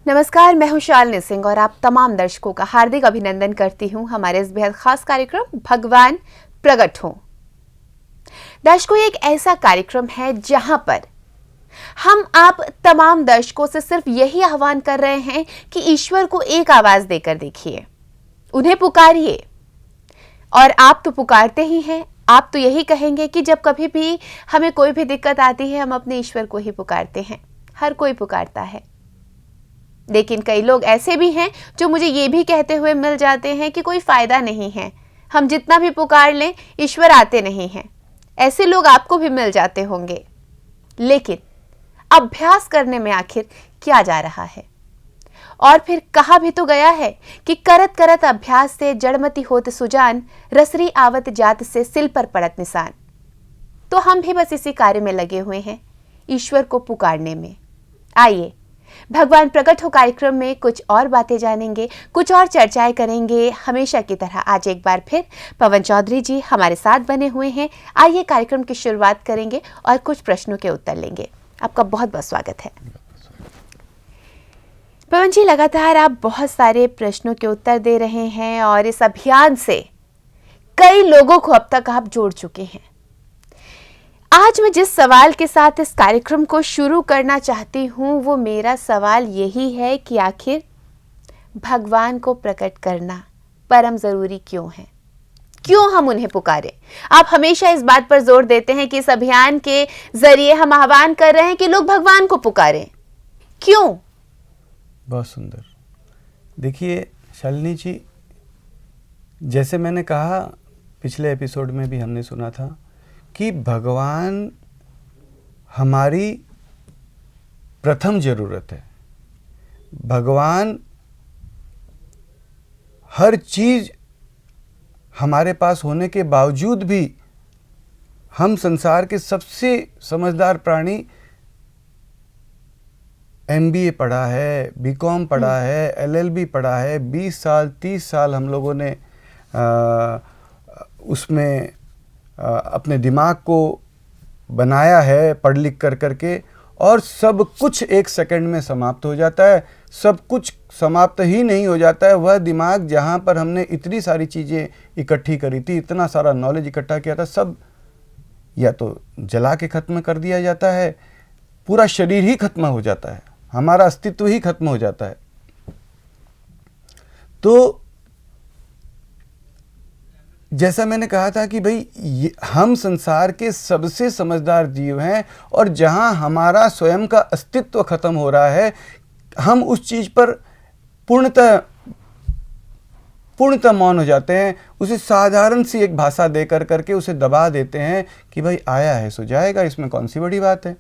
नमस्कार, मैं हूं शालिनी सिंह और आप तमाम दर्शकों का हार्दिक अभिनंदन करती हूं हमारे इस बेहद खास कार्यक्रम भगवान प्रकट हो। दर्शकों, ये एक ऐसा कार्यक्रम है जहां पर हम आप तमाम दर्शकों से सिर्फ यही आह्वान कर रहे हैं कि ईश्वर को एक आवाज देकर देखिए, उन्हें पुकारिए। और आप तो पुकारते ही हैं। आप तो यही कहेंगे कि जब कभी भी हमें कोई भी दिक्कत आती है, हम अपने ईश्वर को ही पुकारते हैं। हर कोई पुकारता है, लेकिन कई लोग ऐसे भी हैं जो मुझे ये भी कहते हुए मिल जाते हैं कि कोई फायदा नहीं है, हम जितना भी पुकार लें ईश्वर आते नहीं हैं। ऐसे लोग आपको भी मिल जाते होंगे, लेकिन अभ्यास करने में आखिर क्या जा रहा है? और फिर कहा भी तो गया है कि करत करत अभ्यास से जड़मति होत सुजान, रसरी आवत जात से सिल पर पड़त निशान। तो हम भी बस इसी कार्य में लगे हुए हैं, ईश्वर को पुकारने में। आइए भगवान प्रकट हो कार्यक्रम में कुछ और बातें जानेंगे, कुछ और चर्चाएं करेंगे। हमेशा की तरह आज एक बार फिर पवन चौधरी जी हमारे साथ बने हुए हैं। आइए कार्यक्रम की शुरुआत करेंगे और कुछ प्रश्नों के उत्तर लेंगे। आपका बहुत बहुत स्वागत है पवन जी। लगातार आप बहुत सारे प्रश्नों के उत्तर दे रहे हैं और इस अभियान से कई लोगों को अब तक आप जोड़ चुके हैं। आज मैं जिस सवाल के साथ इस कार्यक्रम को शुरू करना चाहती हूं, वो मेरा सवाल यही है कि आखिर भगवान को प्रकट करना परम जरूरी क्यों है? क्यों हम उन्हें पुकारें? आप हमेशा इस बात पर जोर देते हैं कि इस अभियान के जरिए हम आह्वान कर रहे हैं कि लोग भगवान को पुकारें। क्यों? बहुत सुंदर। देखिए शालिनी जी, जैसे मैंने कहा, पिछले एपिसोड में भी हमने सुना था कि भगवान हमारी प्रथम जरूरत है। भगवान हर चीज हमारे पास होने के बावजूद भी, हम संसार के सबसे समझदार प्राणी, MBA पढ़ा है, BCom पढ़ा है, LLB पढ़ा है, 20 साल 30 साल हम लोगों ने उसमें अपने दिमाग को बनाया है पढ़ लिख कर करके, और सब कुछ एक सेकंड में समाप्त हो जाता है। सब कुछ समाप्त ही नहीं हो जाता है, वह दिमाग जहाँ पर हमने इतनी सारी चीज़ें इकट्ठी करी थी, इतना सारा नॉलेज इकट्ठा किया था, सब या तो जला के ख़त्म कर दिया जाता है, पूरा शरीर ही खत्म हो जाता है, हमारा अस्तित्व ही खत्म हो जाता है। तो जैसा मैंने कहा था कि भाई हम संसार के सबसे समझदार जीव हैं, और जहां हमारा स्वयं का अस्तित्व खत्म हो रहा है, हम उस चीज पर पूर्णतः मौन हो जाते हैं। उसे साधारण सी एक भाषा दे कर करके उसे दबा देते हैं कि भाई आया है सो जाएगा, इसमें कौन सी बड़ी बात है,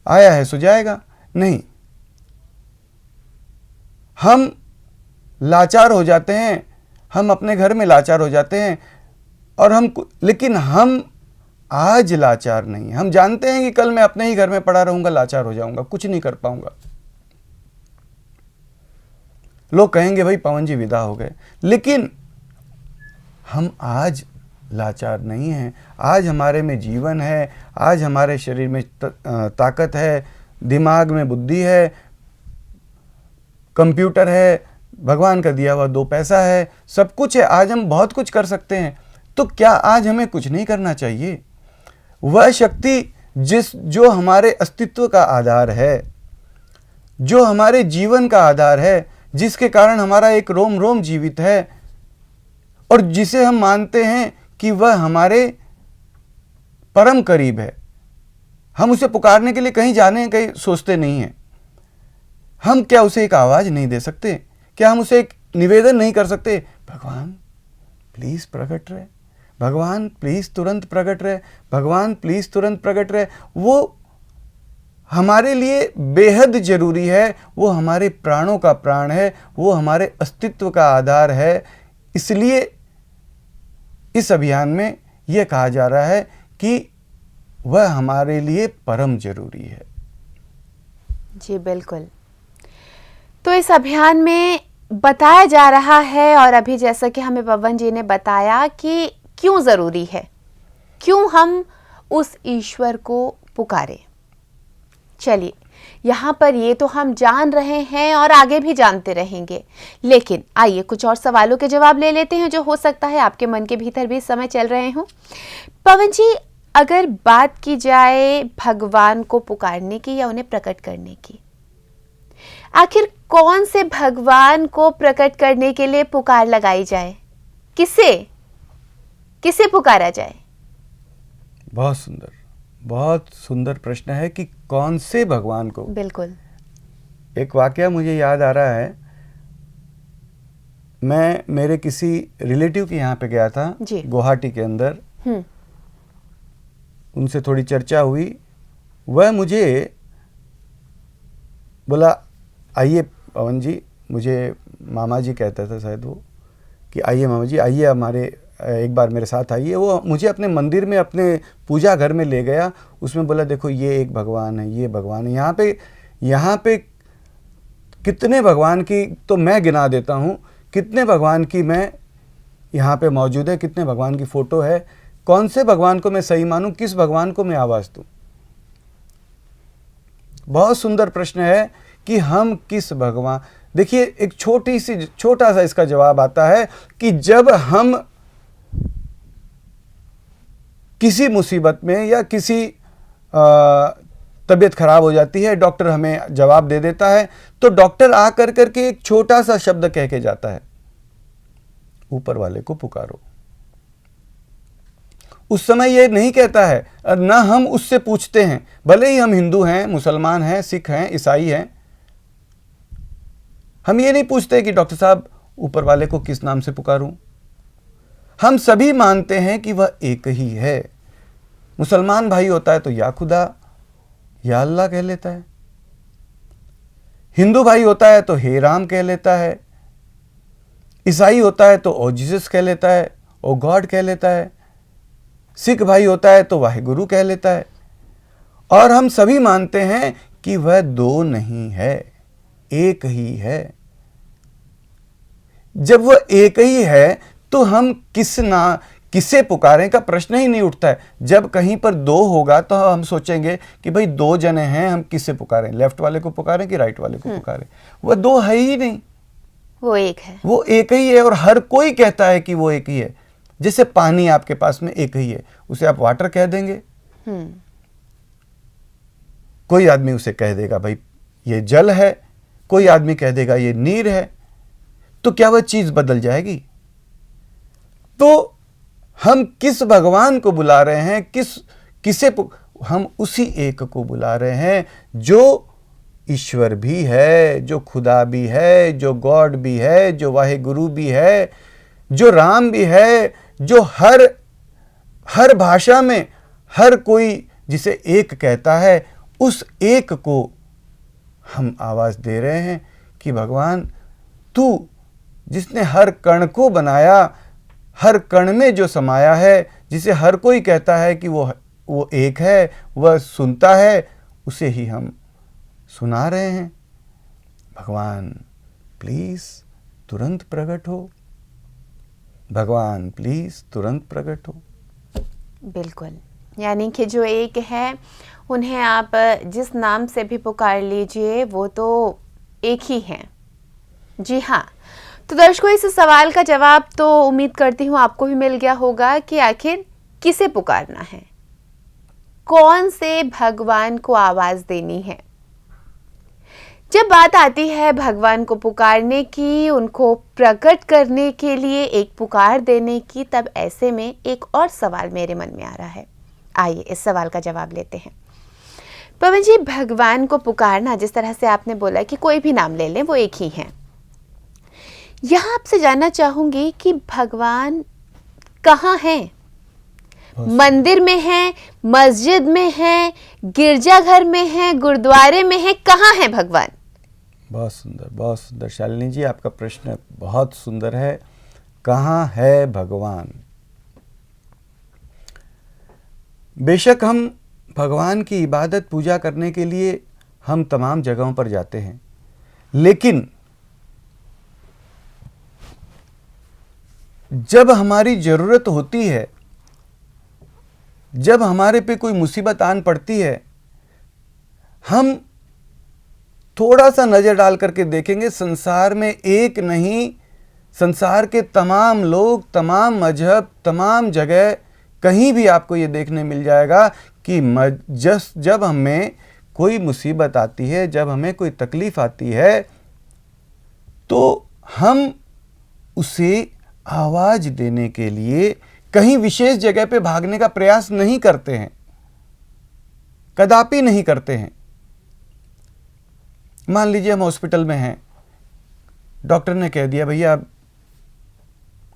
आया है सो जाएगा। नहीं, हम लाचार हो जाते हैं, हम अपने घर में लाचार हो जाते हैं, और लेकिन हम आज लाचार नहीं। हम जानते हैं कि कल मैं अपने ही घर में पड़ा रहूंगा, लाचार हो जाऊंगा, कुछ नहीं कर पाऊंगा। लोग कहेंगे भाई पवन जी विदा हो गए, लेकिन हम आज लाचार नहीं हैं। आज हमारे में जीवन है, आज हमारे शरीर में ताकत है, दिमाग में बुद्धि है, कंप्यूटर है, भगवान का दिया हुआ 2 पैसा है, सब कुछ है। आज हम बहुत कुछ कर सकते हैं। तो क्या आज हमें कुछ नहीं करना चाहिए? वह शक्ति जो हमारे अस्तित्व का आधार है, जो हमारे जीवन का आधार है, जिसके कारण हमारा एक रोम रोम जीवित है, और जिसे हम मानते हैं कि वह हमारे परम करीब है, हम उसे पुकारने के लिए कहीं जाने कहीं सोचते नहीं हैं। हम क्या उसे एक आवाज नहीं दे सकते? क्या हम उसे एक निवेदन नहीं कर सकते? भगवान प्लीज प्रकट रहे, भगवान प्लीज तुरंत प्रकट रहे, भगवान प्लीज तुरंत प्रकट रहे। वो हमारे लिए बेहद जरूरी है, वो हमारे प्राणों का प्राण है, वो हमारे अस्तित्व का आधार है। इसलिए इस अभियान में यह कहा जा रहा है कि वह हमारे लिए परम जरूरी है। जी बिल्कुल। तो इस अभियान में बताया जा रहा है, और अभी जैसा कि हमें पवन जी ने बताया कि क्यों जरूरी है, क्यों हम उस ईश्वर को पुकारें। चलिए, यहाँ पर ये तो हम जान रहे हैं और आगे भी जानते रहेंगे, लेकिन आइए कुछ और सवालों के जवाब ले लेते हैं जो हो सकता है आपके मन के भीतर भी इस समय चल रहे हों। पवन जी, अगर बात की जाए भगवान को पुकारने की या उन्हें प्रकट करने की, आखिर कौन से भगवान को प्रकट करने के लिए पुकार लगाई जाए? किसे पुकारा जाए? बहुत सुंदर प्रश्न है कि कौन से भगवान को। बिल्कुल। एक वाकया मुझे याद आ रहा है। मैं मेरे किसी रिलेटिव के यहाँ पे गया था गुवाहाटी के अंदर। उनसे थोड़ी चर्चा हुई। वह मुझे बोला, आइए पवन जी, मुझे मामा जी कहता था शायद वो, कि आइए मामा जी, आइए हमारे एक बार मेरे साथ आइए। वो मुझे अपने मंदिर में, अपने पूजा घर में ले गया। उसमें बोला, देखो ये एक भगवान है, ये भगवान है, यहाँ पे कितने भगवान की तो मैं गिना देता हूँ, कितने भगवान की मैं यहाँ पे मौजूद है, कितने भगवान की फ़ोटो है, कौन से भगवान को मैं सही मानूं, किस भगवान को मैं आवाज़ दूं। बहुत सुंदर प्रश्न है कि हम किस भगवान। देखिए, एक छोटा सा इसका जवाब आता है कि जब हम किसी मुसीबत में या किसी तबीयत खराब हो जाती है, डॉक्टर हमें जवाब दे देता है, तो डॉक्टर आ करके एक छोटा सा शब्द कह के जाता है, ऊपर वाले को पुकारो। उस समय ये नहीं कहता है, ना हम उससे पूछते हैं, भले ही हम हिंदू हैं, मुसलमान हैं, सिख हैं, ईसाई हैं, हम ये नहीं पूछते कि डॉक्टर साहब ऊपर वाले को किस नाम से पुकारूं। हम सभी मानते हैं कि वह एक ही है। मुसलमान भाई होता है तो या खुदा या अल्लाह कह लेता है, हिंदू भाई होता है तो हे राम कह लेता है, ईसाई होता है तो ओ जीसस कह लेता है, ओ गॉड कह लेता है, सिख भाई होता है तो वाहिगुरु कह लेता है। और हम सभी मानते हैं कि वह दो नहीं है, एक ही है। जब वह एक ही है तो हम किसे पुकारें का प्रश्न ही नहीं उठता है। जब कहीं पर दो होगा तो हम सोचेंगे कि भाई दो जने हैं, हम किसे पुकारें, लेफ्ट वाले को पुकारें कि राइट वाले को पुकारें। वह दो है ही नहीं, वो एक है, वो एक ही है। और हर कोई कहता है कि वो एक ही है। जैसे पानी आपके पास में एक ही है, उसे आप वाटर कह देंगे, कोई आदमी उसे कह देगा भाई ये जल है, कोई आदमी कह देगा ये नीर है, तो क्या वह चीज बदल जाएगी? तो हम किस भगवान को बुला रहे हैं, हम उसी एक को बुला रहे हैं जो ईश्वर भी है, जो खुदा भी है, जो गॉड भी है, जो वाहिगुरु भी है, जो राम भी है, जो हर भाषा में हर कोई जिसे एक कहता है, उस एक को हम आवाज दे रहे हैं कि भगवान तू जिसने हर कण को बनाया, हर कण में जो समाया है, जिसे हर कोई कहता है कि वो एक है, वह सुनता है, उसे ही हम सुना रहे हैं। भगवान प्लीज तुरंत प्रकट हो, भगवान प्लीज तुरंत प्रकट हो। बिल्कुल, यानी कि जो एक है उन्हें आप जिस नाम से भी पुकार लीजिए वो तो एक ही हैं। जी हाँ, तो दर्शकों, इस सवाल का जवाब तो उम्मीद करती हूँ आपको भी मिल गया होगा कि आखिर किसे पुकारना है, कौन से भगवान को आवाज देनी है। जब बात आती है भगवान को पुकारने की, उनको प्रकट करने के लिए एक पुकार देने की, तब ऐसे में एक और सवाल मेरे मन में आ रहा है। आइए इस सवाल का जवाब लेते हैं। पवन जी, भगवान को पुकारना, जिस तरह से आपने बोला कि कोई भी नाम ले लें वो एक ही हैं, यहाँ आपसे जानना चाहूंगी कि भगवान कहाँ हैं? मंदिर में है, मस्जिद में है, गिरजाघर में है, गुरुद्वारे में है, कहाँ है भगवान? बहुत सुंदर शालिनी जी, आपका प्रश्न बहुत सुंदर है। कहाँ है भगवान? बेशक हम भगवान की इबादत पूजा करने के लिए हम तमाम जगहों पर जाते हैं, लेकिन जब हमारी जरूरत होती है, जब हमारे पे कोई मुसीबत आन पड़ती है, हम थोड़ा सा नजर डाल करके देखेंगे, संसार में एक नहीं, संसार के तमाम लोग, तमाम मजहब, तमाम जगह कहीं भी आपको ये देखने मिल जाएगा कि जब हमें कोई मुसीबत आती है, जब हमें कोई तकलीफ आती है, तो हम उसे आवाज देने के लिए कहीं विशेष जगह पे भागने का प्रयास नहीं करते हैं, कदापि नहीं करते हैं। मान लीजिए हम हॉस्पिटल में हैं, डॉक्टर ने कह दिया भैया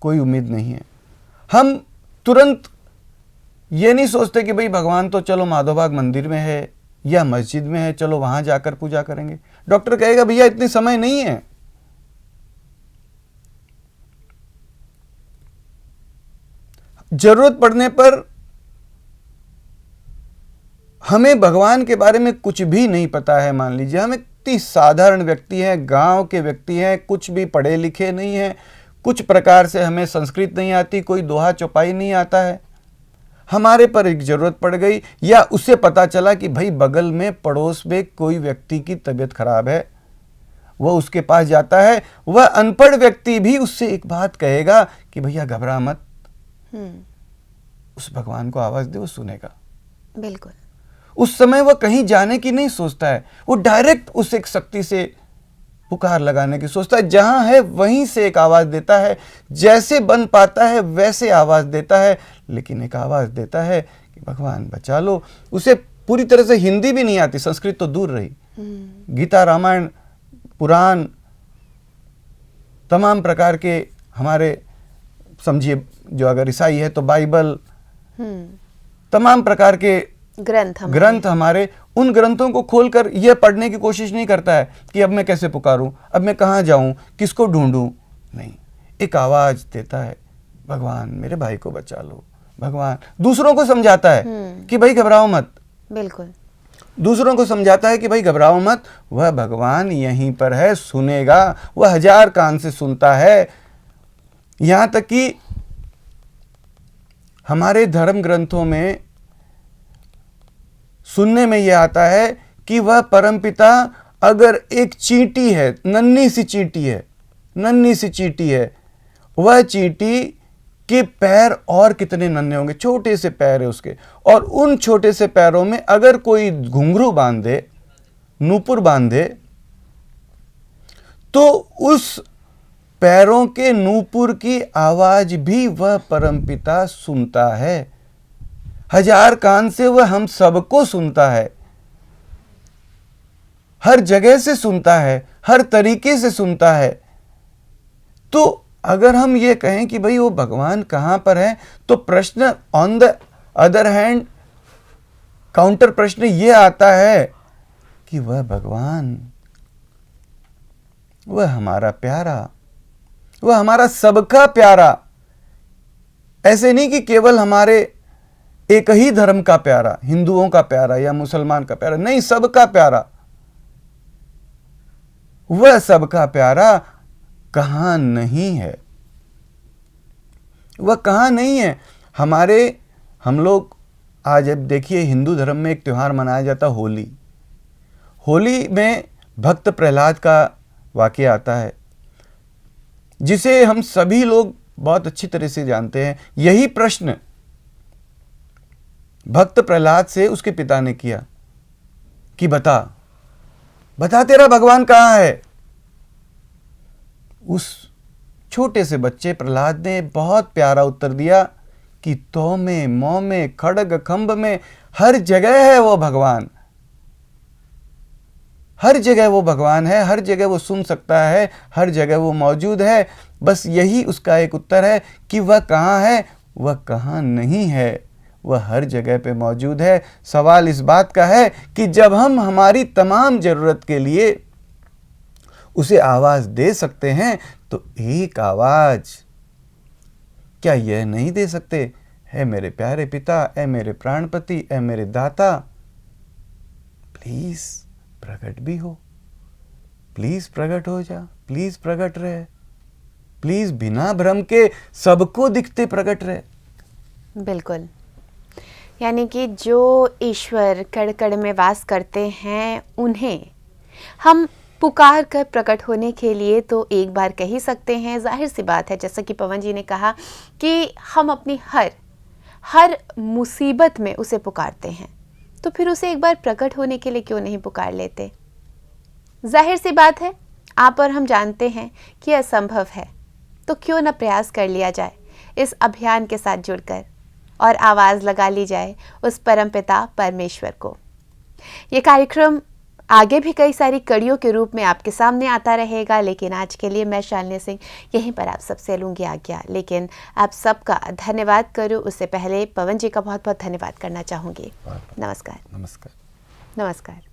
कोई उम्मीद नहीं है, हम तुरंत ये नहीं सोचते कि भाई भगवान तो चलो माधोबाग मंदिर में है या मस्जिद में है, चलो वहां जाकर पूजा करेंगे। डॉक्टर कहेगा भैया इतनी समय नहीं है। जरूरत पड़ने पर हमें भगवान के बारे में कुछ भी नहीं पता है, मान लीजिए हम इतनी साधारण व्यक्ति हैं, गांव के व्यक्ति हैं, कुछ भी पढ़े लिखे नहीं हैं, कुछ प्रकार से हमें संस्कृत नहीं आती, कोई दोहा चौपाई नहीं आता है, हमारे पर एक जरूरत पड़ गई या उसे पता चला कि भाई बगल में पड़ोस में कोई व्यक्ति की तबीयत खराब है, वह उसके पास जाता है, वह अनपढ़ व्यक्ति भी उससे एक बात कहेगा कि भैया घबरा मत, उस भगवान को आवाज दे, वो सुनेगा। बिल्कुल। उस समय वह कहीं जाने की नहीं सोचता है, वो डायरेक्ट उस एक शक्ति से पुकार लगाने की सोचता है, जहां है वहीं से एक आवाज देता है, जैसे बन पाता है वैसे आवाज देता है, लेकिन एक आवाज देता है कि भगवान बचा लो। उसे पूरी तरह से हिंदी भी नहीं आती, संस्कृत तो दूर रही, गीता, रामायण, पुराण, तमाम प्रकार के हमारे, समझिए जो अगर ईसाई है तो बाइबल, तमाम प्रकार के ग्रंथ हमारे, उन ग्रंथों को खोलकर यह पढ़ने की कोशिश नहीं करता है कि अब मैं कैसे पुकारूं, अब मैं कहां जाऊं, किसको ढूंढूं। नहीं, एक आवाज देता है, भगवान मेरे भाई को बचा लो, भगवान। दूसरों को समझाता है कि भाई घबराओ मत। बिल्कुल। दूसरों को समझाता है कि भाई घबराओ मत, वह भगवान यहीं पर है, सुनेगा, वह 1000 कान से सुनता है। यहां तक कि हमारे धर्म ग्रंथों में सुनने में यह आता है कि वह परमपिता अगर एक चींटी है, नन्ही सी चींटी है, वह चींटी के पैर और कितने नन्हे होंगे, छोटे से पैर है उसके, और उन छोटे से पैरों में अगर कोई घुंघरू बांध दे, नूपुर बांध दे, तो उस पैरों के नूपुर की आवाज भी वह परमपिता सुनता है। 1000 कान से वह हम सबको सुनता है, हर जगह से सुनता है, हर तरीके से सुनता है। तो अगर हम ये कहें कि भाई वो भगवान कहां पर है, तो प्रश्न on the other hand, counter प्रश्न ये आता है कि वह भगवान, वह हमारा प्यारा, वह हमारा सबका प्यारा, ऐसे नहीं कि केवल हमारे एक ही धर्म का प्यारा, हिंदुओं का प्यारा या मुसलमान का प्यारा, नहीं, सबका प्यारा। वह सबका प्यारा कहां नहीं है, वह कहां नहीं है। हम लोग आज अब देखिए हिंदू धर्म में एक त्योहार मनाया जाता है, होली। होली में भक्त प्रहलाद का वाकया आता है, जिसे हम सभी लोग बहुत अच्छी तरह से जानते हैं। यही प्रश्न भक्त प्रहलाद से उसके पिता ने किया कि बता तेरा भगवान कहां है। उस छोटे से बच्चे प्रहलाद ने बहुत प्यारा उत्तर दिया कि तो में, मौ में, खड़ग खंभ में, हर जगह है वो भगवान, हर जगह वो भगवान है, हर जगह वो सुन सकता है, हर जगह वो मौजूद है। बस यही उसका एक उत्तर है कि वह कहाँ है, वह कहाँ नहीं है, वह हर जगह पे मौजूद है। सवाल इस बात का है कि जब हम हमारी तमाम जरूरत के लिए उसे आवाज दे सकते हैं, तो एक आवाज क्या यह नहीं दे सकते, है मेरे प्यारे पिता, है मेरे प्राणपति, है मेरे दाता, प्लीज प्रकट भी हो, प्लीज प्रकट हो जा, प्लीज प्रकट रहे, प्लीज बिना भ्रम के सबको दिखते प्रकट रहे। बिल्कुल, यानी कि जो ईश्वर कण कण में वास करते हैं, उन्हें हम पुकार कर प्रकट होने के लिए तो एक बार कह ही सकते हैं, जाहिर सी बात है जैसा कि पवन जी ने कहा कि हम अपनी हर मुसीबत में उसे पुकारते हैं, तो फिर उसे एक बार प्रकट होने के लिए क्यों नहीं पुकार लेते। जाहिर सी बात है आप और हम जानते हैं कि असंभव है, तो क्यों न प्रयास कर लिया जाए इस अभियान के साथ जुड़कर और आवाज़ लगा ली जाए उस परमपिता परमेश्वर को। ये कार्यक्रम आगे भी कई सारी कड़ियों के रूप में आपके सामने आता रहेगा, लेकिन आज के लिए मैं शालिनी सिंह यहीं पर आप सबसे लूँगी आज्ञा। लेकिन आप सबका धन्यवाद करूँ उससे पहले पवन जी का बहुत बहुत धन्यवाद करना चाहूँगी। नमस्कार। नमस्कार। नमस्कार।